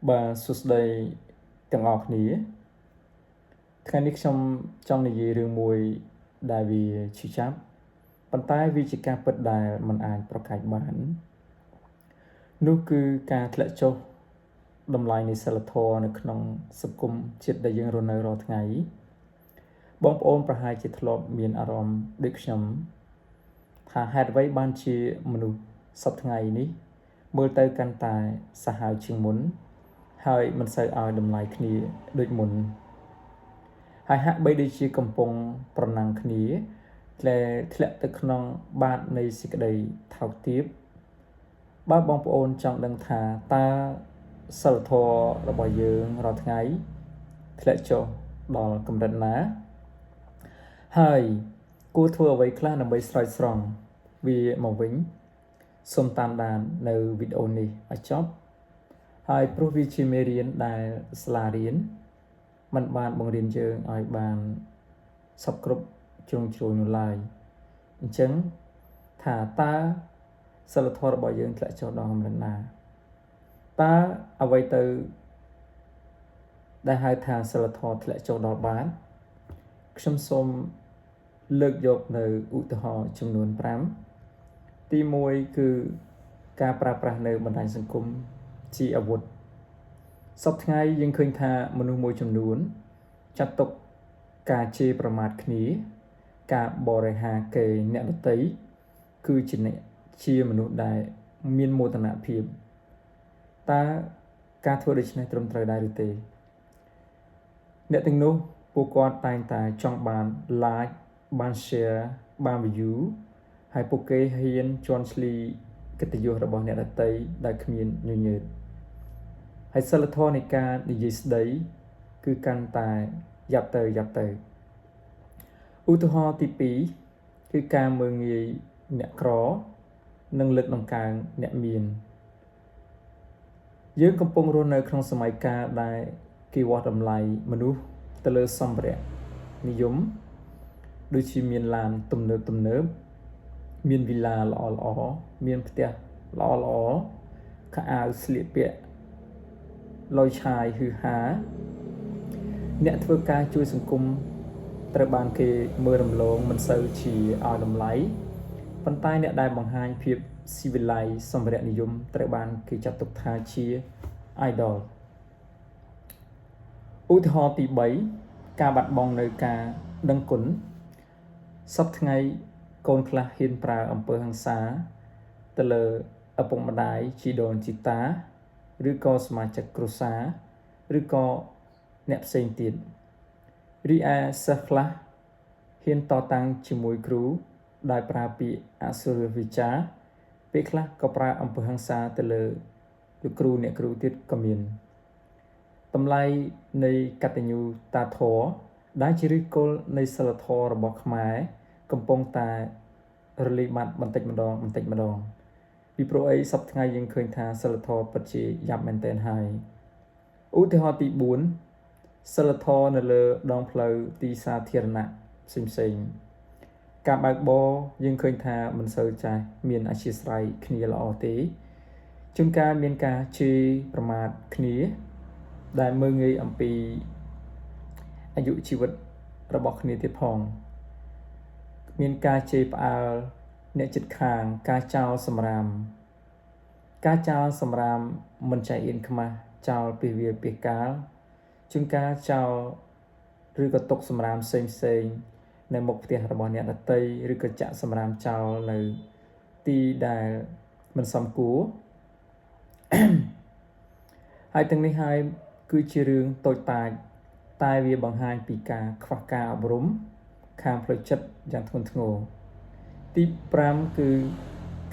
Bàសួស្តីទាំងអស់គ្នាថ្ងៃនេះខ្ញុំចង់និយាយរឿងមួយដែលវាឈឺចាប់ប៉ុន្តែវាជាការពិតដែលមិនអាចប្រកែកបាននោះគឺការធ្លាក់ចុះតម្លៃនៃសីលធម៌នៅក្នុងសង្គមជាតិដែលយើងរស់នៅរាល់ថ្ងៃបងប្អូនប្រហែលជាធ្លាប់មានអារម្មណ៍ដូចខ្ញុំថាហេតុអ្វីបានជាមនុស្សសពថ្ងៃនេះមើលទៅកាន់តែសាហាវជាងមុនហើយមិនសូវឲ្យតម្លៃគ្នាដូចមុនហើយហាក់បីដូចជាកំពុងប្រណាំងគ្នាធ្លាក់ទៅក្នុងបាតនៃសេចក្តីថោកទាបបើបងប្អូនចង់ដឹងថាតើសិលធម៌របស់យើងរាល់ថ្ងៃធ្លាក់ចុះដល់កម្រិតណាហើយគួរធ្វើអ្វីខ្លះដើម្បីស្រោចស្រង់វាមកវិញសូមតាមដាននៅវីដេអូនេះឲ្យចប់ហើយព្រោះវាជាមេរៀនដែលសាលារៀនមិនបានបង្រៀនយើងឲ្យបានសពគ្រប់ជ្រុងជ្រោយនោះឡើយអញ្ចឹងថាតើសិលធម៌របស់យើងធ្លាក់ចុះដល់កម្រិតណាតើអ្វីទៅដែលហៅថាសិលធម៌ធ្លាក់ចុះដល់បានខ្ញុំសូមលើកយកនៅឧទាហរណ៍ចំនួន5ទី1គឺការប្រើប្រាស់នៅបណ្ដាញសង្គមជាអាវុធសពថ្ងៃយើងឃើញថាមនុស្សមួយចំនួនចាត់ទុកការជេរប្រមាថគ្នាការបរិហាកេរ្តិ៍អ្នកដទៃគឺជាមនុស្សដែលមានមោទនភាពតើការធ្វើដូច្នេះត្រឹមត្រូវដែរឬទេអ្នកទាំងនោះពួកគាត់តែងតែចង់បាន like បាន share បាន view ហើយពួកគេហ៊ានជន់ឈ្លីកិត្តិយសរបស់អ្នកដទៃដែលគ្មានញញើតហើយសិលធម៌នៃការនិយាយស្ដីគឺកាន់តែយ៉ាប់ទៅឧទាហរណ៍ទី2គឺការមើលងាយអ្នកក្រនិងលើកតម្កើងអ្នកមានយើងកំពុងរស់នៅក្នុងសម័យកាលដែលគេវាស់តម្លៃមនុស្សទៅលើសម្ភារៈនិយមដូចជាមានឡានទំនើបមានវីឡាល្អមានផ្ទះល្អខោអាវស្លៀកពាក់លយឆាយហឺហាអ្នកធ្វើការជួយសង្គមត្រូវបានគេមើលរំលងមិនសូវជាឲ្យតម្លៃប៉ុន្តែអ្នកដែលបង្ហាញភាពស៊ីវិល័យសម្ភារៈនិយមត្រូវបានគេចាត់ទុកថាជា idol ឧទាហរណ៍ទី3ការបាត់បង់នៅការដឹងគុណសពថ្ងៃកូនខ្លះហ៊ានប្រើអំពើហិង្សាទៅលើឪពុកម្ដាយជីដូនជីតាឬក៏សមាជិកគ្រួសារឬក៏អ្នកផ្សេងទៀតរីឯសិស្សខ្លះហ៊ានតតាំងជាមួយគ្រូដោយប្រើពាក្យអសុរវិចារពេលខ្លះក៏ប្រើអំពើហិង្សាទៅលើលោកគ្រូអ្នកគ្រូទៀតក៏មានតម្លៃនៃកតញ្ញូតាធម៌ដែលជាឫសគល់នៃសិលធម៌របស់ខ្មែរកំពុងតែរលាយបាត់បន្តិចម្ដងពីព្រោះអីសពថ្ងៃយើងឃើញថាសិលធម៌ពិតជាយ៉ាប់មែនទែនហើយឧទាហរណ៍ទី4សិលធម៌នៅលើដងផ្លូវទីសាធារណៈផ្សេងការបើកបរយើងឃើញថាមិនសូវចាស់មានអធ្យាស្រ័យគ្នាល្អទេជួនកាលមានការជេរប្រមាថគ្នាដែលមើលងាយអំពីអាយុជីវិតរបស់គ្នាទៀតផងមានការជេរផ្អើលអ្នកជិតខាងការចោលសម្រាមមិនចែកអៀនខ្មាស់ចោលពីវាពីកាលជួនកាលចោលឬក៏ទុកសម្រាមផ្សេងនៅមុខផ្ទះរបស់អ្នកដទៃឬក៏ចាក់សម្រាមចោលនៅទីដែលមិនសមគួរហើយទាំងនេះហើយគឺជារឿងតូចតាចតែវាបង្ហាញពីការខ្វះការអប់រំខាងផ្លូវចិត្តយ៉ាងធ្ងន់ធ្ងរទី5គឺ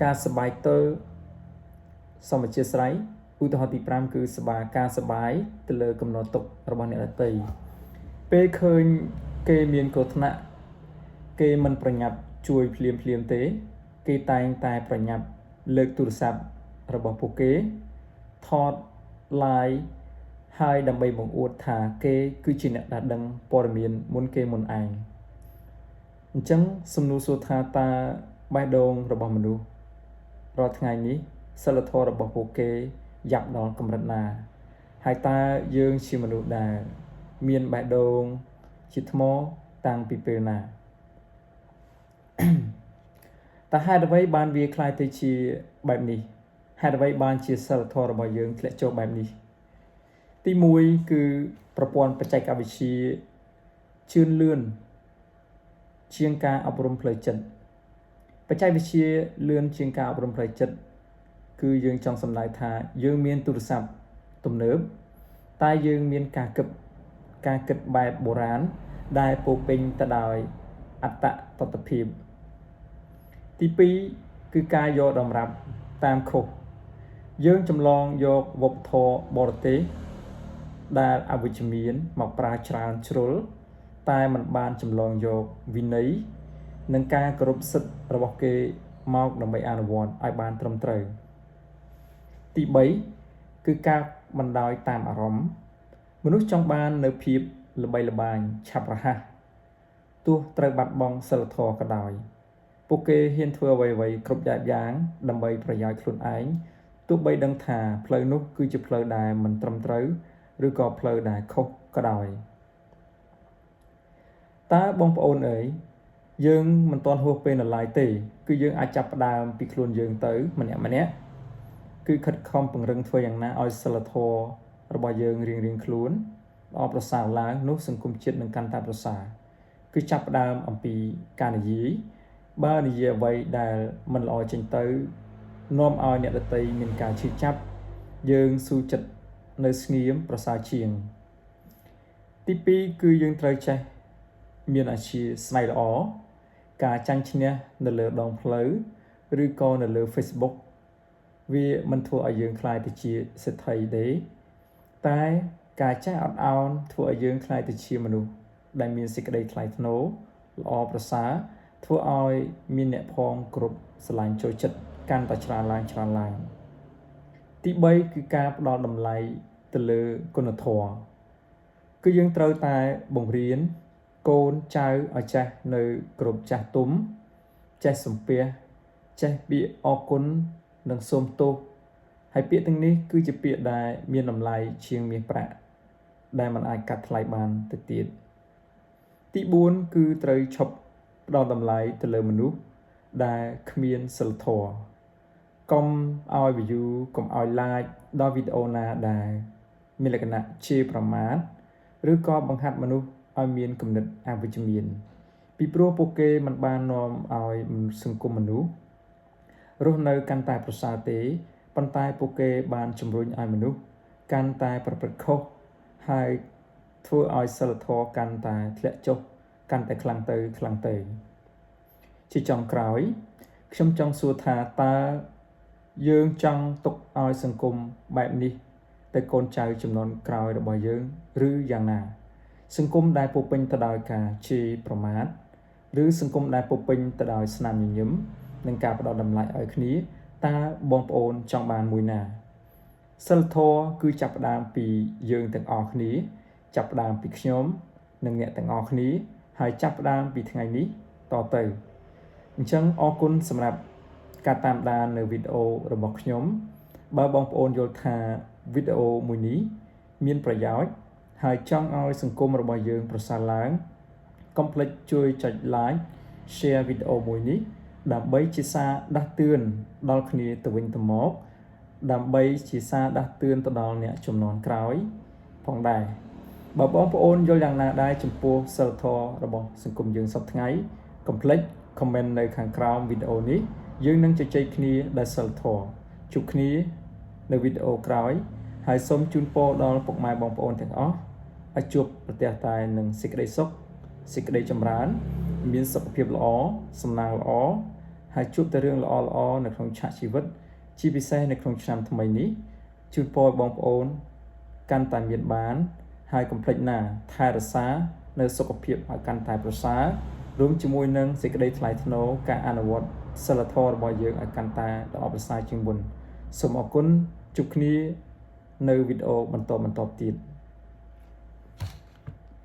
ការសប្បាយទៅសមអធ្យាស្រ័យឧទាហរណ៍ទី5គឺការសប្បាយទៅលើកំណត់ទុករបស់អ្នកដទៃពេលឃើញគេមានគ្រោះថ្នាក់គេមិនប្រញាប់ជួយភ្លាមទេគេតែងតែប្រញាប់លើកទូរស័ព្ទរបស់ពួកគេថត live ហើយដើម្បីបង្អួតថាគេគឺជាអ្នកដែលដឹងព័ត៌មានមុនគេមុនឯងអញ្ចឹងសំណួរសួរថាតើបេះដូងរបស់មនុស្សរាល់ថ្ងៃនេះសិលធម៌របស់ពួកគេយ៉ាប់ដល់កម្រិតណា ហើយតើយើងជាមនុស្សដែលមានបេះដូងជាថ្មតាំងពីពេលណាតើហេតុអ្វីបានវាคล้ายទៅជាបែបនេះហេតុអ្វីបានជាសិលធម៌របស់យើងធ្លាក់ចុះបែបនេះទី1គឺប្រព័ន្ធបច្ចេកវិទ្យាជឿនលឿនជាងការអប់រំផ្លូវចិត្តបច្ចេកវិទ្យាលឿនជាងការអប់រំផ្លូវចិត្តគឺយើងចង់សម្ដៅថាយើងមានទូរស័ព្ទទំនើបតែយើងមានការគិតបែបបុរាណដែលពោរពេញទៅដោយអត្តតថភាពទី2គឺការយកតម្រាប់តាមខុសយើងចម្លងយកវប្បធម៌បរទេសដែលអវិជ្ជមានមកប្រើច្រើនជ្រុលតែมันបានចម្លងយកវិន័យនិងការគោរពសិទ្ធិរបស់គេមកដើម្បីអនុវត្តឲ្យបានត្រឹមត្រូវទី3គឺការបណ្ដោយតាមអារម្មណ៍មនុស្សចង់បាននៅភាពល្បីល្បាញឆាប់រហ័សទោះត្រូវបាត់បង់សិលធម៌ក៏ដោយពួកគេហ៊ានធ្វើអ្វីៗគ្រប់បែបយ៉ាងដើម្បីប្រយោជន៍ខ្លួនឯងទោះបីដឹងថាផ្លូវនោះគឺជាផ្លូវដែលមិនត្រឹមត្រូវឬក៏ផ្លូវដែលខុសក៏ដោយតើបងប្អូនអើយយើងមិនទាន់ហួសពេលនៅឡើយទេគឺយើងអាចចាប់ផ្ដើមពីខ្លួនយើងទៅម្នាក់គឺខិតខំពង្រឹងធ្វើយ៉ាងណាឲ្យសិលធម៌របស់យើងរៀងខ្លួនល្អប្រសើរឡើងនោះសង្គមជាតិនឹងកាន់តែប្រសើរគឺចាប់ផ្ដើមអំពីការនិយាយបើនិយាយអ្វីដែលមិនល្អចេញទៅនាំឲ្យអ្នកដទៃមានការឈឺចាប់យើងស៊ូចិត្តនៅស្ងៀមប្រសើរជាងទី2គឺយើងត្រូវចេះមានអាជីពស្នៃល្អការចាញ់ឈ្នះនៅលើដងផ្លូវឬក៏នៅលើ Facebook វាមិនធ្វើឲ្យយើងខ្លាយទៅជាសេដ្ឋីទេតែការចេះអត់ឱនធ្វើឲ្យយើងខ្លាយទៅជាមនុស្សដែលមានសេចក្តីថ្លៃថ្នូរល្អប្រសើរធ្វើឲ្យមានអ្នកផងគ្រប់ស្រឡាញ់ចូលចិត្តកាន់តែច្រើនឡើងទី3គឺការផ្ដល់តម្លៃទៅលើគុណធម៌គឺយើងត្រូវតែបង្រៀនកូនចៅឲ្យចេះនៅគ្រប់ចាស់ទុំចេះសំពះចេះពាក្យអរគុណនិងសូមទោសហើយពាក្យទាំងនេះគឺជាពាក្យដែលមានតម្លៃជាងមាសប្រាក់ដែលมันអាចកាត់ថ្លៃបានទៅទៀតទី4គឺត្រូវឈប់ផ្ដល់តម្លៃទៅលើមនុស្សដែលគ្មានសិលធម៌កុំឲ្យ view កុំឲ្យ like ដល់វីដេអូណាដែលមានលក្ខណៈជេរប្រមាថឬក៏បង្ហាត់មនុស្សឲ្យមានគំនិតអវិជ្ជមានពីព្រោះពួកគេមិនបាននាំឲ្យសង្គមមនុស្សរស់នៅកាន់តែប្រសើរទេប៉ុន្តែពួកគេបានជំរុញឲ្យមនុស្សកាន់តែប្រព្រឹត្តខុសហើយធ្វើឲ្យសិលធម៌កាន់តែធ្លាក់ចុះកាន់តែខ្លាំងទៅជាចុងក្រោយខ្ញុំចង់សួរថាតើយើងចង់ទុកឲ្យសង្គមបែបនេះទៅកូនចៅចំនួនក្រោយរបស់យើងឬយ៉ាងណាសង្គមដែលពោពេញទៅដោយការជេរប្រមាថឬសង្គមដែលពោពេញទៅដោយស្នាមញញឹមនិងការផ្ដល់តម្លៃឲ្យគ្នាតើបងប្អូនចង់បានមួយណាសិលធម៌គឺចាប់ផ្ដើមពីយើងទាំងអស់គ្នាចាប់ផ្ដើមពីខ្ញុំនិងអ្នកទាំងអស់គ្នាហើយចាប់ផ្ដើមពីថ្ងៃនេះតទៅអញ្ចឹងអរគុណសម្រាប់ការតាមដាននៅវីដេអូរបស់ខ្ញុំបើបងប្អូនយល់ថាវីដេអូមួយនេះមានប្រយោជន៍ហើយចង់ឲ្យសង្គមរបស់យើងប្រសើរឡើងកុំភ្លេចជួយចុច like share វីដេអូមួយនេះដើម្បីជាសារដាស់តឿនដល់គ្នាទៅវិញទៅមកដើម្បីជាសារដាស់តឿនទៅដល់អ្នកជំនាន់ក្រោយផងដែរបើបងប្អូនយល់យ៉ាងណាដែរចំពោះសិលធម៌របស់សង្គមយើងសប្តាហ៍ថ្ងៃកុំភ្លេច comment នៅខាងក្រោមវីដេអូនេះយើងនឹងជជែកគ្នាដោយសិលធម៌ជួបគ្នានៅវីដេអូក្រោយហើយសូមជូនពរដល់ពុកម៉ែបងប្អូនទាំងអស់ឲ្យជួបប្រទះតែនឹងសេចក្តីសុខសេចក្តីចម្រើនមានសុខភាពល្អសំណាងល្អហើយជួបតែរឿងល្អនៅក្នុងឆាកជីវិតជាពិសេសនៅក្នុងឆ្នាំថ្មីនេះជូនពរបងប្អូនកាន់តែមានបានហើយកុំភ្លេចណាថែរក្សានៅសុខភាពឲ្យកាន់តែប្រសើររួមជាមួយនឹងសេចក្តីថ្លៃថ្នូរការអនុវត្តសិលធម៌របស់យើងឲ្យកាន់តែល្អប្រសើរជាងមុនសូមអរគុណជួបគ្នានៅវីដេអូបន្តទៀត